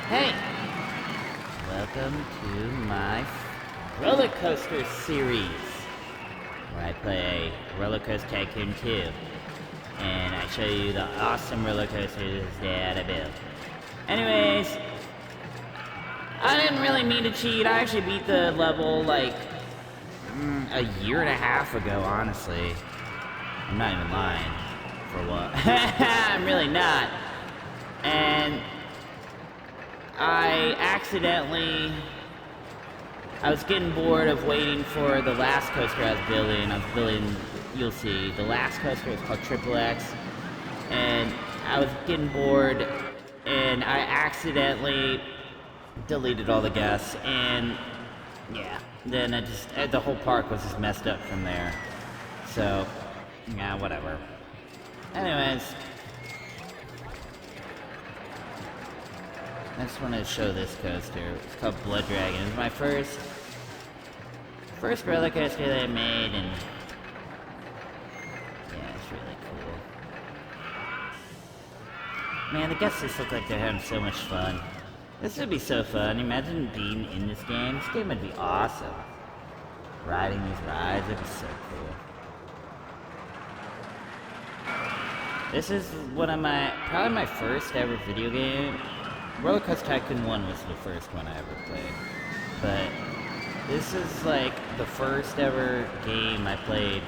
Hey! Welcome to my roller coaster series, where I play Roller Coaster Tycoon 2, and I show you the awesome roller coasters that I built. Anyways, I didn't really mean to cheat. I actually beat the level like a year and a half ago, honestly. I'm not even lying. For what? I'm really not. And I was getting bored of waiting for the last coaster I was building, you'll see, the last coaster was called XXX, and I was getting bored, and I accidentally deleted all the guests, and yeah, then the whole park was just messed up from there, so, yeah, whatever. Anyways, I just wanted to show this coaster. It's called Blood Dragon. It's my first roller coaster that I made, and yeah, it's really cool. Man, the guests just look like they're having so much fun. This would be so fun. Imagine being in this game. This game would be awesome. Riding these rides would be so cool. This is probably my first ever video game. Roller Coaster Tycoon 1 was the first one I ever played. But this is like the first ever game I played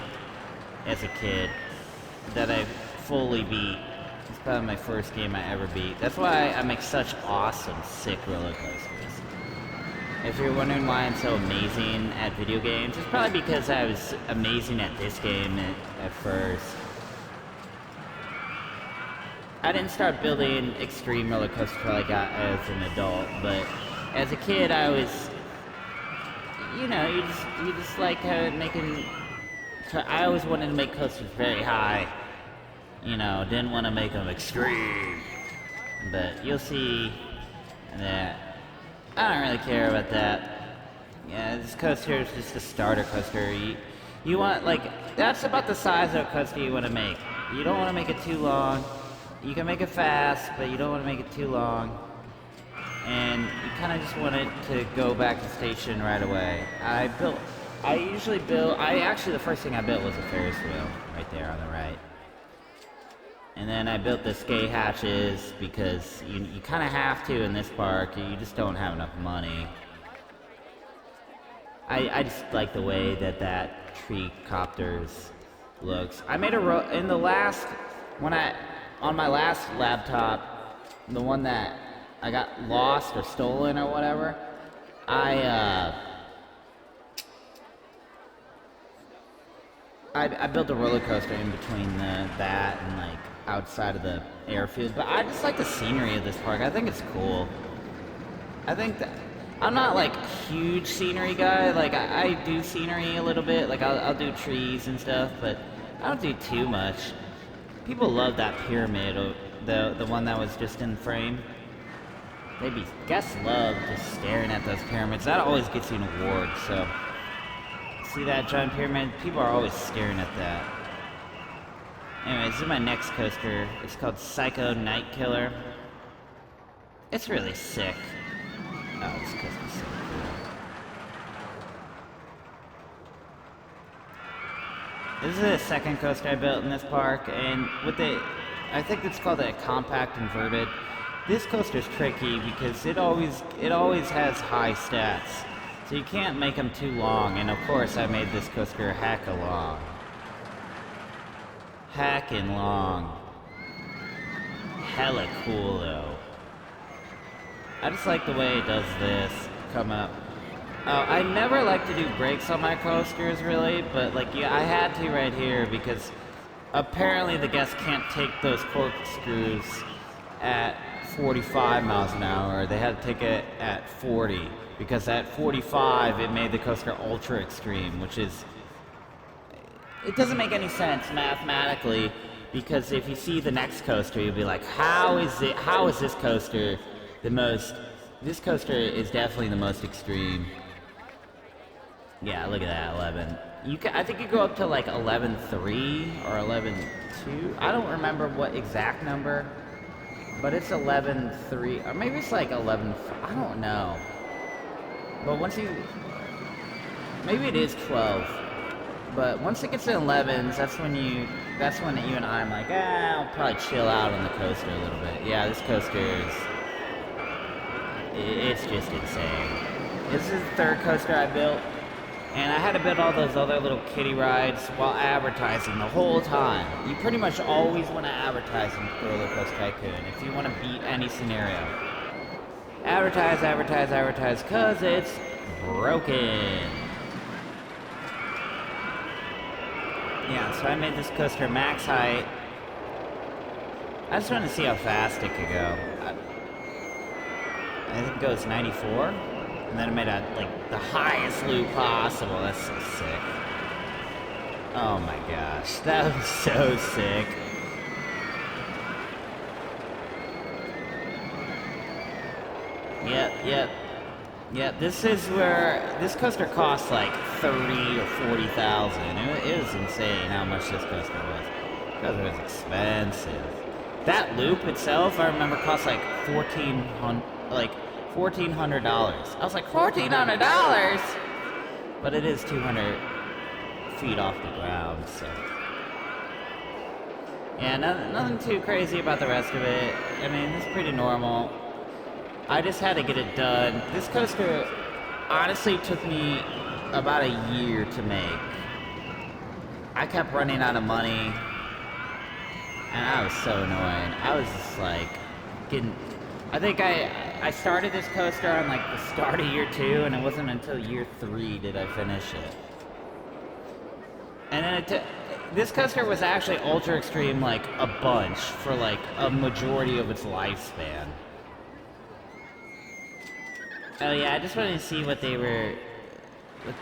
as a kid that I fully beat. It's probably my first game I ever beat. That's why I make such awesome, sick roller coasters. If you're wondering why I'm so amazing at video games, it's probably because I was amazing at this game at first. I didn't start building extreme roller coasters until I got as an adult, but as a kid I was, you know, you just like I always wanted to make coasters very high, you know, didn't want to make them extreme, but you'll see that I don't really care about that. Yeah, this coaster is just a starter coaster. You want, like, that's about the size of a coaster you want to make. You don't want to make it too long. You can make it fast, but you don't want to make it too long. And you kind of just want it to go back to station right away. Actually, the first thing I built was a Ferris wheel, right there on the right. And then I built the skate hatches, because you kind of have to in this park, you just don't have enough money. I just like the way that tree copters looks. I made on my last laptop, the one that I got lost or stolen or whatever, I built a roller coaster in between that and like outside of the airfield, but I just like the scenery of this park. I think it's cool. I think that I'm not like a huge scenery guy. Like I do scenery a little bit, like I'll do trees and stuff, but I don't do too much. People love that pyramid, the one that was just in frame. Guests love just staring at those pyramids. That always gets you an award, so. See that giant pyramid? People are always staring at that. Anyways, this is my next coaster. It's called Psycho Night Killer. It's really sick. Oh, this coaster's so cool. This is the second coaster I built in this park, and I think it's called a compact inverted. This coaster's tricky because it always has high stats, so you can't make them too long. And of course, I made this coaster heckin' long. Heckin' long. Hella cool though. I just like the way it does this. Come up. Oh, I never like to do brakes on my coasters, really, but like, yeah, I had to right here because apparently the guests can't take those corkscrews at 45 miles an hour. They had to take it at 40 because at 45 it made the coaster ultra extreme, which is, it doesn't make any sense mathematically, because if you see the next coaster, you'll be like, how is this coaster the most? This coaster is definitely the most extreme. Yeah, look at that, 11. I think you go up to like 11.3 or 11.2. I don't remember what exact number. But it's 11.3, or maybe it's like 11, I don't know. But once you, maybe it is 12. But once it gets to 11s, that's when you and I'm like, I'll probably chill out on the coaster a little bit. Yeah, this coaster is, it's just insane. This is the third coaster I built, and I had to build all those other little kiddie rides while advertising the whole time. You pretty much always want to advertise in Roller Coaster Tycoon if you want to beat any scenario. Advertise, advertise, advertise, cause it's broken. Yeah, so I made this coaster max height. I just want to see how fast it could go. I think it goes 94. And then I made like the highest loop possible. That's so sick. Oh my gosh, that was so sick. Yep. This is where this coaster costs like 30 or 40,000. It was insane how much this coaster was. This coaster was expensive. That loop itself, I remember, cost like $1,400. I was like, $1,400? But it is 200 feet off the ground, so. Yeah, nothing too crazy about the rest of it. I mean, it's pretty normal. I just had to get it done. This coaster honestly took me about a year to make. I kept running out of money, and I was so annoying. I was just like, I think I started this coaster on like the start of year 2, and it wasn't until year 3 did I finish it. And then this coaster was actually ultra extreme like a bunch for like a majority of its lifespan. Oh yeah, I just wanted to see what they were up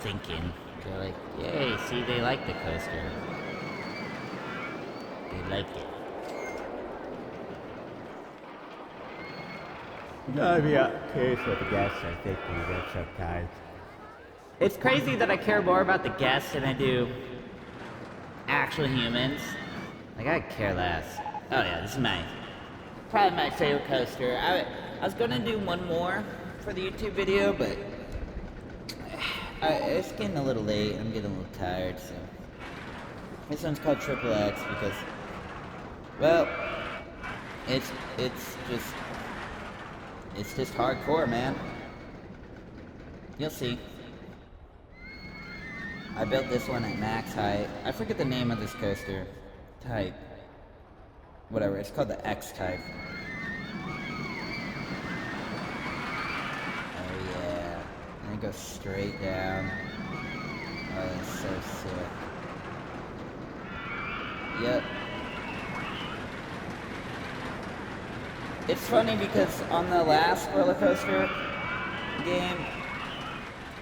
thinking. They're like, yay, see, they like the coaster. They like it. No, yeah, curious what the guests are thinking of it sometimes. It's crazy that I care more about the guests than I do actual humans. Like, I care less. Oh yeah, this is probably my favorite coaster. I was gonna do one more for the YouTube video, but it's getting a little late. I'm getting a little tired, so this one's called XXX because, well, it's just hardcore, man. You'll see. I built this one at max height. I forget the name of this coaster type. Whatever. It's called the X type. And it goes straight down. Oh, that's so sick. Yep. It's funny because on the last roller coaster game,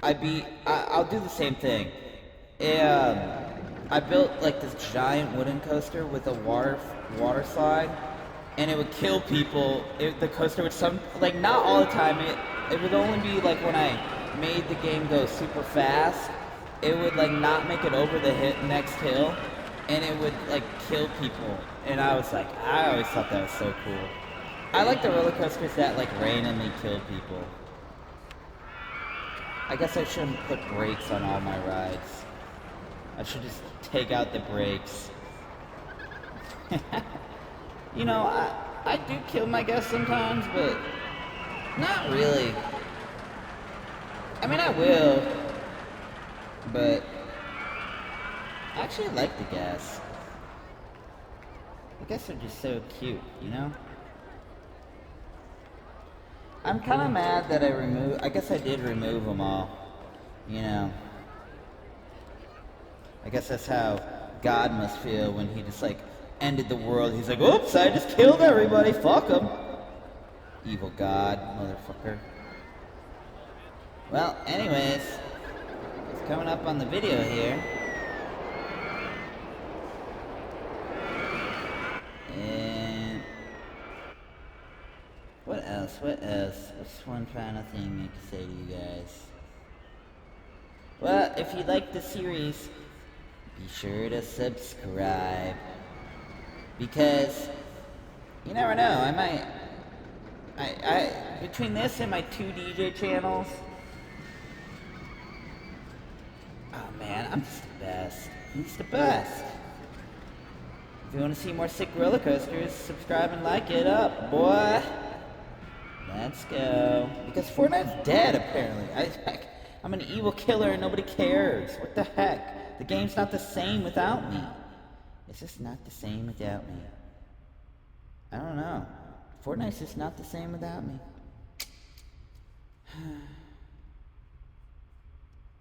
I'll do the same thing. I built like this giant wooden coaster with a water slide, and it would kill people. The coaster would not all the time. It would only be like when I made the game go super fast, it would like not make it over the next hill, and it would like kill people. And I was like, I always thought that was so cool. I like the roller coasters that like randomly kill people. I guess I shouldn't put brakes on all my rides. I should just take out the brakes. You know, I do kill my guests sometimes, but not really. I mean, I will, but I actually like the guests. The guests are just so cute, you know? I'm kind of mad that I guess I did remove them all, you know? I guess that's how God must feel when he just like ended the world. He's like, oops, I just killed everybody, fuck them. Evil God, motherfucker. Well, anyways, it's coming up on the video here. And what else? What's one final thing I can say to you guys? Well, if you like the series, be sure to subscribe, because You never know, I might... between this and my 2 DJ channels... Oh man, I'm just the best. I'm just the best. If you want to see more sick roller coasters, subscribe and like it up, boy. Let's go. Because Fortnite's dead, apparently. I'm an evil killer and nobody cares. What the heck? The game's not the same without me. It's just not the same without me. I don't know. Fortnite's just not the same without me.